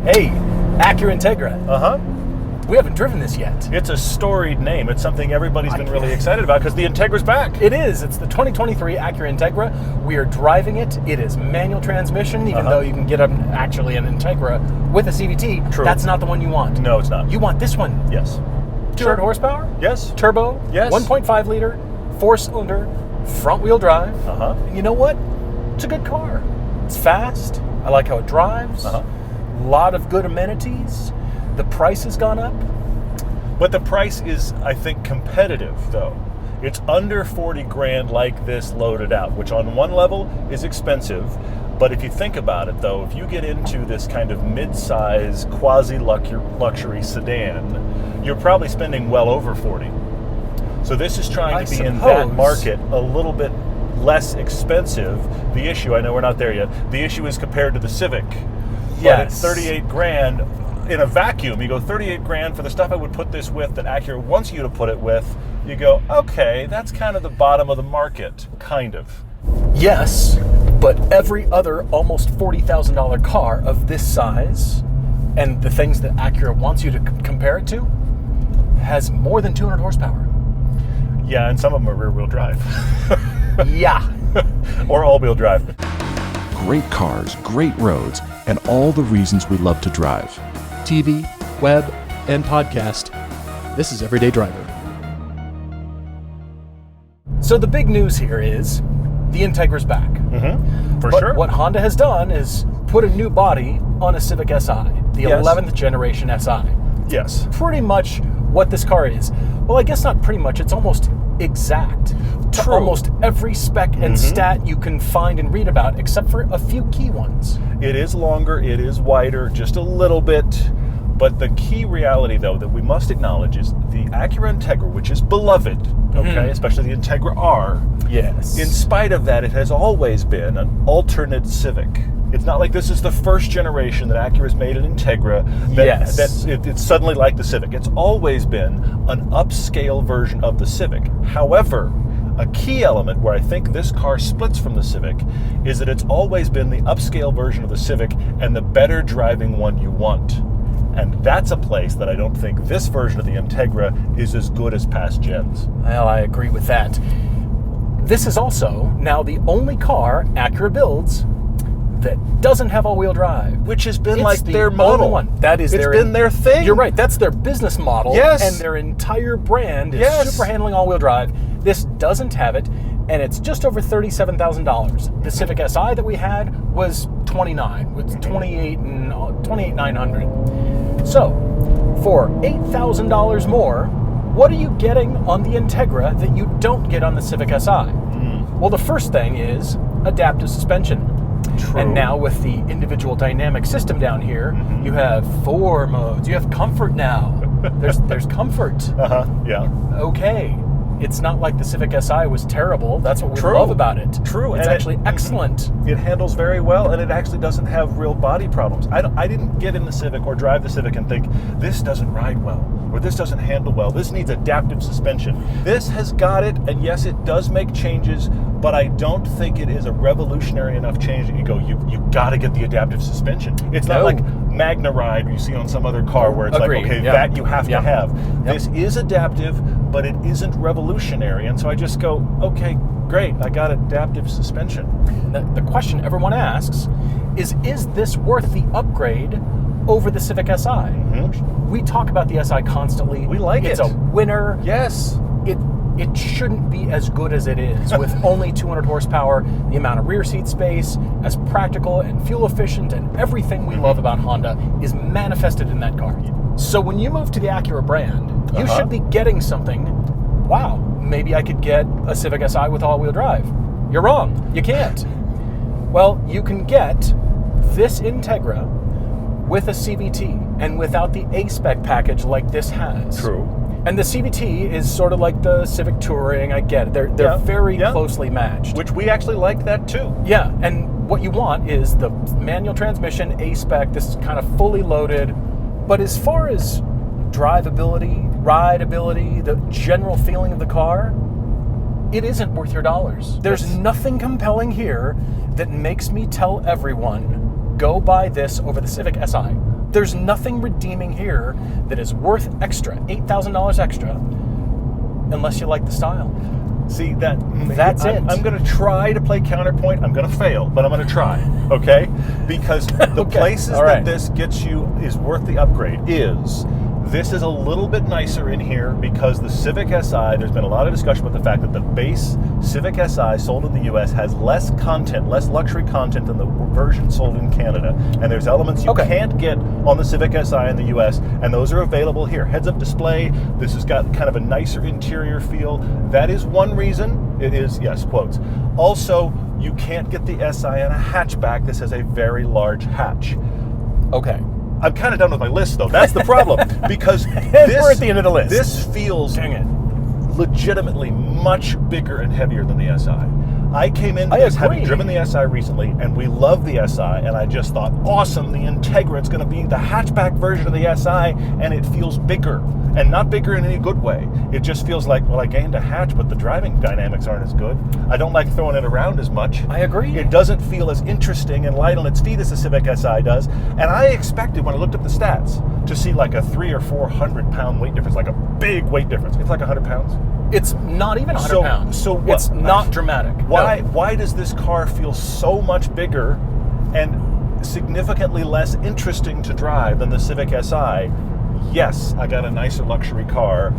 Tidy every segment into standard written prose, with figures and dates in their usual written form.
Hey, Acura Integra. Uh-huh. We haven't driven this yet. It's a storied name. It's something everybody's been really excited about because the Integra's back. It is. It's the 2023 Acura Integra. We are driving it. It is manual transmission, even though you can get actually an Integra with a CVT. True. That's not the one you want. No, it's not. You want this one. Yes. 200 horsepower? Yes. Turbo? Yes. 1.5 liter, 4-cylinder, front-wheel drive. And you know what? It's a good car. It's fast. I like how it drives. A lot of good amenities. The price has gone up. But the price is, I think, competitive, though. It's under 40 grand like this loaded out, which on one level is expensive. But if you think about it, though, if you get into this kind of mid-size, quasi-luxury sedan, you're probably spending well over 40. So this is trying to be in that market a little bit less expensive. The issue, I know we're not there yet, the issue is compared to the Civic. But at 38 grand, in a vacuum, you go 38 grand for the stuff I would put this with that Acura wants you to put it with, you go, okay, that's kind of the bottom of the market, kind of. Yes, but every other almost $40,000 car of this size, and the things that Acura wants you to compare it to, has more than 200 horsepower. Yeah, and some of them are rear-wheel drive. Yeah. Or all-wheel drive. Great cars, great roads, and all the reasons we love to drive. TV, web, and podcast. This is Everyday Driver. So the big news here is the Integra's back. For sure. What Honda has done is put a new body on a Civic Si, the 11th generation SI. Yes. Pretty much what this car is. Well, I guess not pretty much. It's almost exact to almost every spec and stat you can find and read about, except for a few key ones. It is longer, it is wider, just a little bit. But the key reality, though, that we must acknowledge is the Acura Integra, which is beloved, okay, especially the Integra R. Yes. In spite of that, it has always been an alternate Civic. It's not like this is the first generation that Acura's made an Integra it's suddenly like the Civic. It's always been an upscale version of the Civic. However, a key element where I think this car splits from the Civic is that it's always been the upscale version of the Civic and the better driving one you want. And that's a place that I don't think this version of the Integra is as good as past gens. Well, I agree with that. This is also now the only car Acura builds that doesn't have all-wheel drive. Which has been It's their model. One. That is It's been their thing. You're right. That's their business model. Yes. And their entire brand is super handling all-wheel drive. This doesn't have it, and it's just over $37,000. The Civic Si that we had was $29,000. It's $28,900. So, for $8,000 more, what are you getting on the Integra that you don't get on the Civic Si? Well, the first thing is adaptive suspension. True. And now with the individual dynamic system down here, you have 4 modes. You have comfort now. There's comfort. Yeah. Okay. It's not like the Civic Si was terrible. That's what we love about it. True. It's actually excellent. It handles very well, and it actually doesn't have real body problems. I didn't get in the Civic or drive the Civic and think, this doesn't ride well, or this doesn't handle well. This needs adaptive suspension. This has got it, and yes, it does make changes, but I don't think it is a revolutionary enough change that you go, you got to get the adaptive suspension. It's not like Magna Ride you see on some other car where it's like, okay, that you have to have. This is adaptive, but it isn't revolutionary. And so I just go, okay, great, I got adaptive suspension. The question everyone asks is this worth the upgrade over the Civic Si? We talk about the Si constantly. We like it. It's a winner. Yes. It shouldn't be as good as it is with only 200 horsepower, the amount of rear seat space, as practical and fuel efficient, and everything we love about Honda is manifested in that car. So when you move to the Acura brand, you should be getting something, wow, maybe I could get a Civic Si with all-wheel drive. You're wrong. You can't. Well, you can get this Integra with a CVT and without the A-Spec package like this has. True. And the CVT is sort of like the Civic Touring. I get it. They're very closely matched. Which we actually like that too. Yeah, and what you want is the manual transmission, A-Spec, this kind of fully loaded. But as far as drivability, rideability, the general feeling of the car, it isn't worth your dollars. There's nothing compelling here that makes me tell everyone go buy this over the Civic Si. There's nothing redeeming here that is worth extra, $8,000 extra, unless you like the style. See, That's it. I'm going to try to play counterpoint. I'm going to fail, but I'm going to try, okay? Because the Okay. places All right. that this gets you is worth the upgrade is this is a little bit nicer in here because the Civic Si, there's been a lot of discussion about the fact that the base Civic Si sold in the U.S. has less content, less luxury content than the version sold in Canada. And there's elements you can't get on the Civic Si in the U.S., and those are available here. Heads-up display, this has got kind of a nicer interior feel. That is one reason. It is, yes, quotes. Also, you can't get the Si in a hatchback. This has a very large hatch. Okay. I'm kind of done with my list, though. That's the problem. Because We're at the end of the list. This feels Dang it. legitimately much bigger and heavier than the Si. I came into I this agree. having driven the Si recently, and we love the Si, and I just thought, awesome, the Integra, it's going to be the hatchback version of the Si, and it feels bigger, and not bigger in any good way. It just feels like, well, I gained a hatch, but the driving dynamics aren't as good. I don't like throwing it around as much. I agree. It doesn't feel as interesting and light on its feet as the Civic Si does, and I expected, when I looked up the stats, to see like a 300 or 400 pound weight difference, like a big weight difference. It's like 100 pounds. It's not even 100 pounds. So what? It's not dramatic. Why does this car feel so much bigger and significantly less interesting to drive than the Civic Si? Yes, I got a nicer luxury car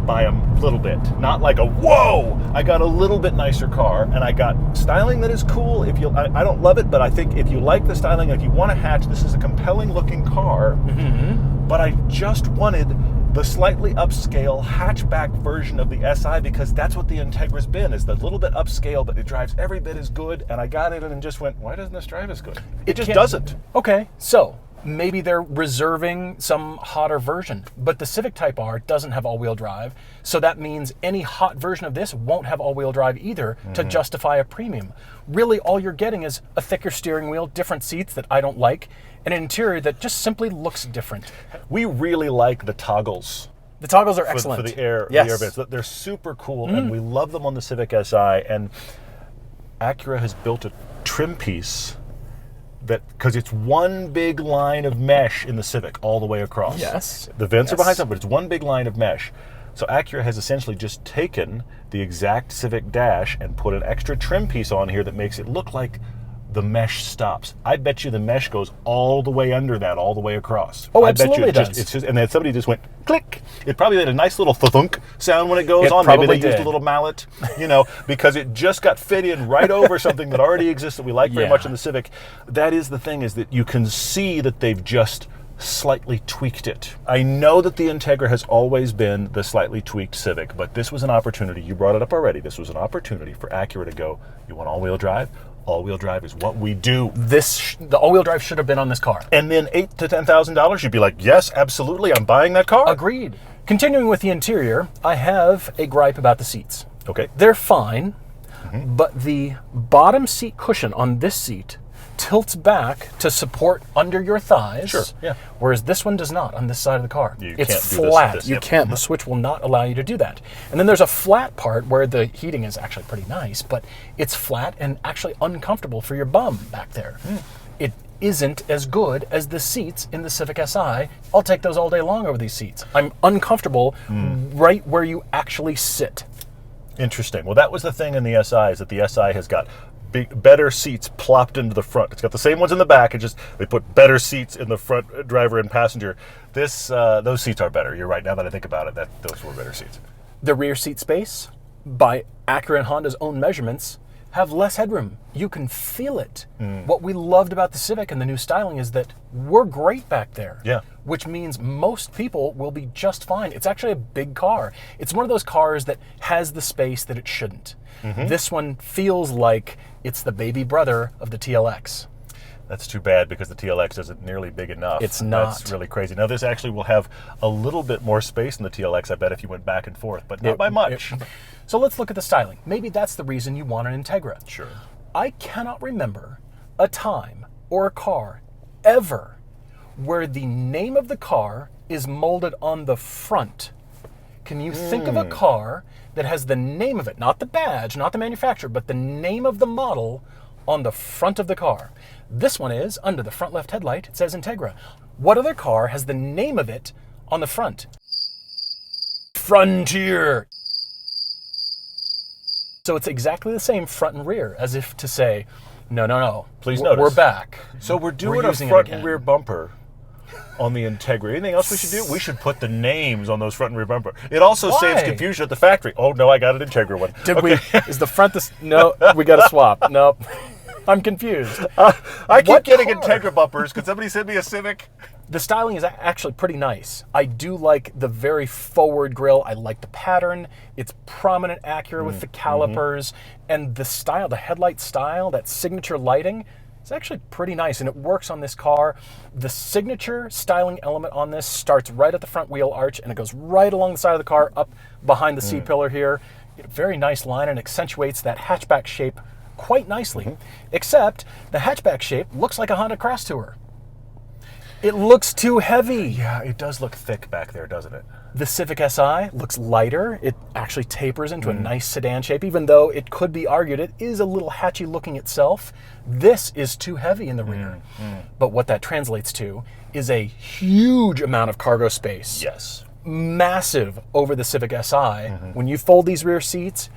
by a little bit. Not like a whoa! I got a little bit nicer car, and I got styling that is cool. I don't love it, but I think if you like the styling, if you want a hatch, this is a compelling looking car. Mm-hmm. But I just wanted the slightly upscale hatchback version of the Si, because that's what the Integra's been, is the little bit upscale, but it drives every bit as good. And I got it and just went, why doesn't this drive as good? It just doesn't. Okay, so maybe they're reserving some hotter version, but the Civic Type R doesn't have all-wheel drive, so that means any hot version of this won't have all-wheel drive either to justify a premium. Really, all you're getting is a thicker steering wheel, different seats that I don't like, and an interior that just simply looks different. We really like the toggles. The toggles are excellent. For the air vents. They're super cool, and we love them on the Civic Si, and Acura has built a trim piece because it's one big line of mesh in the Civic all the way across. Yes. The vents are behind something, but it's one big line of mesh. So Acura has essentially just taken the exact Civic dash and put an extra trim piece on here that makes it look like the mesh stops. I bet you the mesh goes all the way under that, all the way across. Oh, I absolutely bet you it does. and then somebody just went click. It probably made a nice little thunk sound when it goes on. Probably Maybe they used did. a little mallet, because it just got fit in right over something that already exists that we like very much in the Civic. That is the thing, is that you can see that they've just slightly tweaked it. I know that the Integra has always been the slightly tweaked Civic, but this was an opportunity. You brought it up already. This was an opportunity for Acura to go, you want all-wheel drive? All-wheel drive is what we do. The all-wheel drive should have been on this car. And then $8,000 to $10,000, you'd be like, yes, absolutely, I'm buying that car. Agreed. Continuing with the interior, I have a gripe about the seats. Okay. They're fine, but the bottom seat cushion on this seat tilts back to support under your thighs. Sure, yeah. Whereas this one does not on this side of the car. You it's can't do this- flat. this, You yep. can't. The switch will not allow you to do that. And then there's a flat part where the heating is actually pretty nice, but it's flat and actually uncomfortable for your bum back there. It isn't as good as the seats in the Civic Si. I'll take those all day long over these seats. I'm uncomfortable right where you actually sit. Interesting. Well, that was the thing in the Si, is that the Si has got better seats plopped into the front. It's got the same ones in the back. It just they put better seats in the front, driver and passenger. Those seats are better. You're right. Now that I think about it, those were better seats. The rear seat space, by Acura and Honda's own measurements, have less headroom. You can feel it. What we loved about the Civic and the new styling is that we're great back there. Yeah. Which means most people will be just fine. It's actually a big car. It's one of those cars that has the space that it shouldn't. This one feels like it's the baby brother of the TLX. That's too bad, because the TLX isn't nearly big enough. It's not. That's really crazy. Now, this actually will have a little bit more space in the TLX, I bet, if you went back and forth, but not by much. So let's look at the styling. Maybe that's the reason you want an Integra. Sure. I cannot remember a time or a car ever where the name of the car is molded on the front. Can you think of a car that has the name of it, not the badge, not the manufacturer, but the name of the model on the front of the car? This one is, under the front left headlight, it says Integra. What other car has the name of it on the front? Frontier. So it's exactly the same front and rear, as if to say, no. Please we're notice. back. So we're doing We're a using it front and again. rear bumper on the Integra. Anything else we should do? We should put the names on those front and rear bumper. It also saves Why? confusion at the factory. Oh no, I got an Integra one. Did we? Is the front this? No, we got to swap. Nope. I'm confused. I keep What getting car? Integra bumpers. Could somebody send me a Civic? The styling is actually pretty nice. I do like the very forward grille. I like the pattern. It's prominent Acura with the calipers. And the style, the headlight style, that signature lighting, is actually pretty nice. And it works on this car. The signature styling element on this starts right at the front wheel arch, and it goes right along the side of the car, up behind the C-pillar here. Very nice line, and accentuates that hatchback shape quite nicely. Except the hatchback shape looks like a Honda Cross Tour. It looks too heavy. Yeah, it does look thick back there, doesn't it? The Civic Si looks lighter. It actually tapers into a nice sedan shape, even though it could be argued it is a little hatchy looking itself. This is too heavy in the rear. But what that translates to is a huge amount of cargo space. Yes. Massive over the Civic Si. When you fold these rear seats,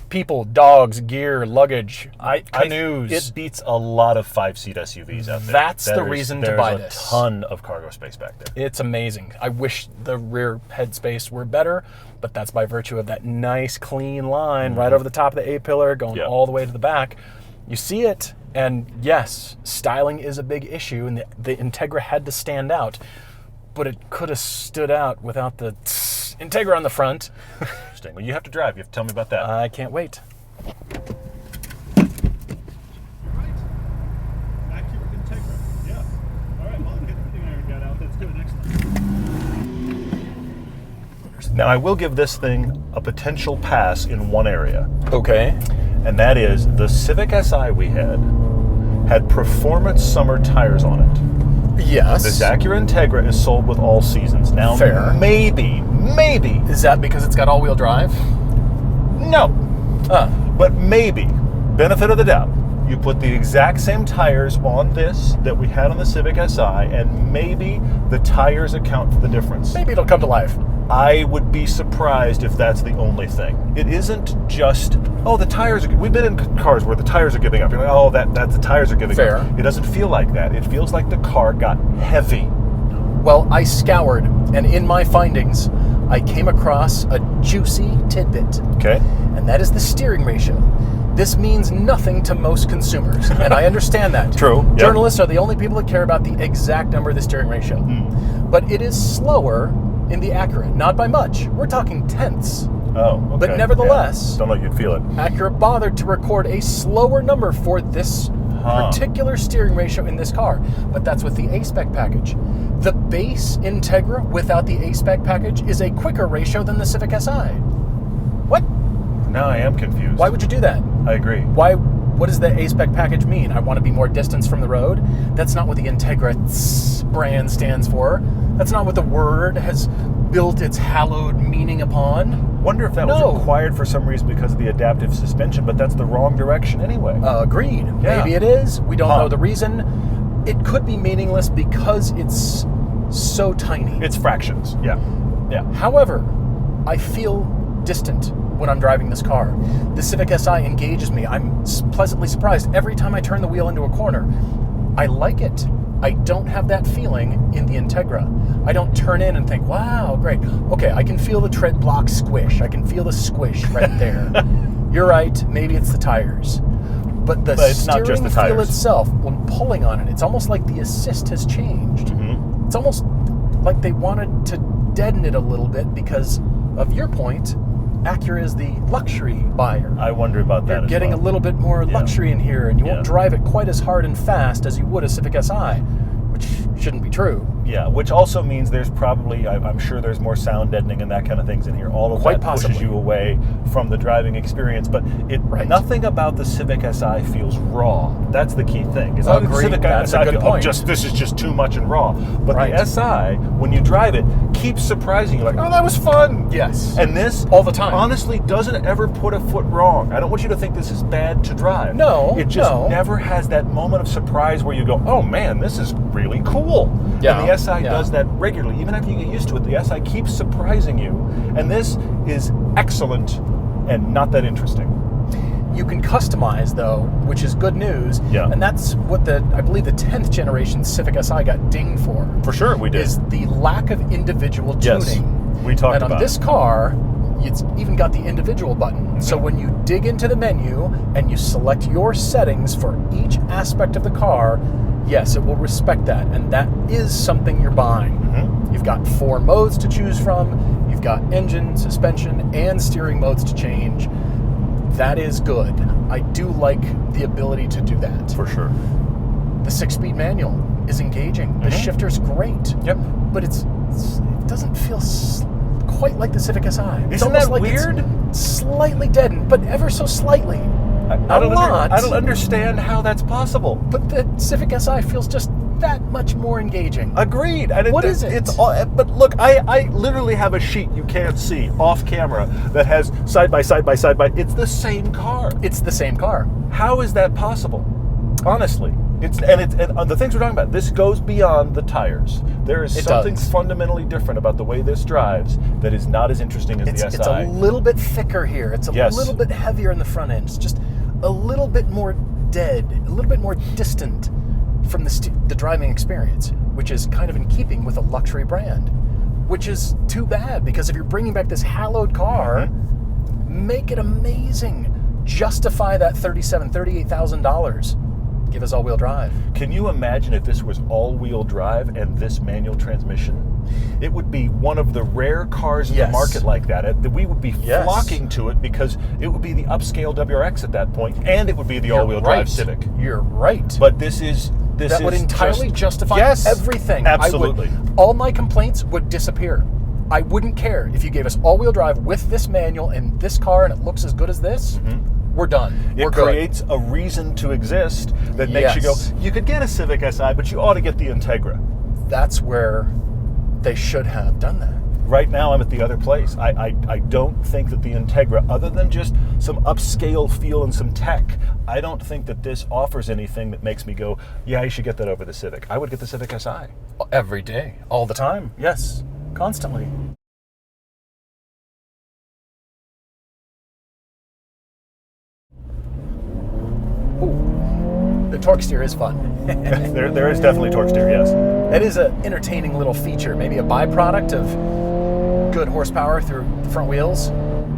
people, dogs, gear, luggage, canoes. It beats a lot of 5-seat SUVs out there. That's the reason to buy this. There's a ton of cargo space back there. It's amazing. I wish the rear headspace were better, but that's by virtue of that nice clean line right over the top of the A-pillar going all the way to the back. You see it, and yes, styling is a big issue, and the Integra had to stand out, but it could have stood out without the Integra on the front. Interesting. Well, you have to drive. You have to tell me about that. I can't wait. Acura Integra. Yeah. All right. Well, get everything I got out. That's good. Excellent. Now, I will give this thing a potential pass in one area, Okay. and that is the Civic Si we had performance summer tires on it. Yes. This Acura Integra is sold with all seasons. Now, Fair. maybe, Is that because it's got all-wheel drive? no, but maybe, benefit of the doubt, you put the exact same tires on this that we had on the Civic Si, and maybe the tires account for the difference. Maybe it'll come to life. I would be surprised if that's the only thing. It isn't just, oh, the tires are, we've been in cars where the tires are giving up. You're like, oh, that's the tires are giving Fair. up. It doesn't feel like that. It feels like the car got heavy. Well, I scoured, and in my findings, I came across a juicy tidbit, Okay. and that is the steering ratio. This means nothing to most consumers, and I understand that. True, yep. Journalists are the only people that care about the exact number of the steering ratio. But it is slower in the Acura, not by much. We're talking tenths. Oh, okay. But nevertheless- Yeah. Don't know you'd feel it. Acura bothered to record a slower number for this particular steering ratio in this car, but that's with the A-Spec package. The base Integra without the A-Spec package is a quicker ratio than the Civic Si. What? Now I am confused. Why would you do that? I agree. Why? What does the A-Spec package mean? I want to be more distance from the road? That's not what the Integra brand stands for. That's not what the word has built its hallowed meaning upon. Wonder if that was required for some reason because of the adaptive suspension, but that's the wrong direction anyway. Agreed. Yeah. Maybe it is. We don't know the reason. It could be meaningless because it's so tiny. It's fractions. Yeah. Yeah. However, I feel distant when I'm driving this car. The Civic Si engages me. I'm pleasantly surprised every time I turn the wheel into a corner. I like it. I don't have that feeling in the Integra. I don't turn in and think, wow, great. Okay, I can feel the tread block squish. I can feel the squish right there. You're right, maybe it's the tires. But it's not just steering the feel tires. itself, when pulling on it, it's almost like the assist has changed. Mm-hmm. It's almost like they wanted to deaden it a little bit because, of your point, Acura is the luxury buyer. I wonder about that. You're getting as a well. little bit more luxury in here, and you Yeah. won't drive it quite as hard and fast as you would a Civic Si, which shouldn't be true. Yeah, which also means there's probably, I'm sure there's more sound deadening and that kind of things in here. All of Quite that pushes possibly. you away from the driving experience, but nothing about the Civic Si feels raw. That's the key thing. It's not that the Agreed. Civic That's Si a good feels, point. this is just too much and raw. But Right. the Si, when you drive it, keeps surprising you. Like, oh, that was fun. Yes. And this all the time. honestly doesn't ever put a foot wrong. I don't want you to think this is bad to drive. No. It just never has that moment of surprise where you go, oh man, this is really cool. Yeah. And the SI does that regularly. Even after you get used to it, the SI keeps surprising you. And this is excellent and not that interesting. You can customize, though, which is good news. Yeah. And that's what I believe the 10th generation Civic Si got dinged for. For sure, we did. Is the lack of individual tuning. Yes, we talked and about on this car, it's even got the individual button. Mm-hmm. So when you dig into the menu and you select your settings for each aspect of the car, yes, it will respect that. And that is something you're buying. Mm-hmm. You've got 4 modes to choose from. You've got engine, suspension, and steering modes to change. That is good. I do like the ability to do that. For sure. The 6-speed manual is engaging. The shifter's great. Yep. But it doesn't feel quite like the Civic Si. It's Isn't almost that like weird? It's slightly deadened, but ever so slightly. I don't understand how that's possible. But the Civic Si feels just that much more engaging. Agreed. What is it? It's all, but look, I literally have a sheet you can't see off camera that has side by side by side by. It's the same car. It's the same car. How is that possible? Honestly, and the things we're talking about. This goes beyond the tires. There is something fundamentally different about the way this drives that is not as interesting as the SI. It's a little bit thicker here. It's a little bit heavier in the front end. It's just a little bit more dead, a little bit more distant from the driving experience, which is kind of in keeping with a luxury brand, which is too bad, because if you're bringing back this hallowed car, make it amazing. Justify that $38,000. Give us all-wheel drive. Can you imagine if this was all-wheel drive and this manual transmission? It would be one of the rare cars in the market like that. We would be flocking to it because it would be the upscale WRX at that point, and it would be the all-wheel drive Civic. You're right. But this would entirely justify everything. Absolutely. All my complaints would disappear. I wouldn't care if you gave us all-wheel drive with this manual and this car and it looks as good as this. We're done. It creates a reason to exist that makes you go, you could get a Civic Si, but you ought to get the Integra. That's where they should have done that. Right now, I'm at the other place. I don't think that the Integra, other than just some upscale feel and some tech, I don't think that this offers anything that makes me go, yeah, you should get that over the Civic. I would get the Civic Si. Every day. All the time. Yes. Constantly. Ooh. The torque steer is fun. there is definitely torque steer, yes. It is an entertaining little feature, maybe a byproduct of good horsepower through the front wheels.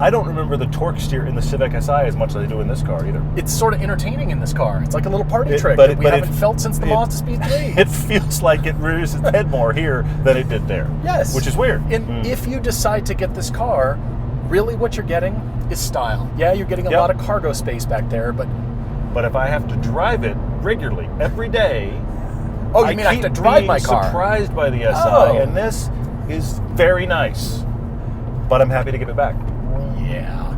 I don't remember the torque steer in the Civic Si as much as I do in this car either. It's sort of entertaining in this car. It's like a little party trick that we haven't felt since the Monster Speed 3. It feels like it rears its head more here than it did there. Yes. Which is weird. And if you decide to get this car, really what you're getting is style. Yeah, you're getting a lot of cargo space back there, but if I have to drive it regularly, every day... Oh, you mean I have to drive my car? I'm surprised by the SI, and this is very nice. But I'm happy to give it back. Yeah.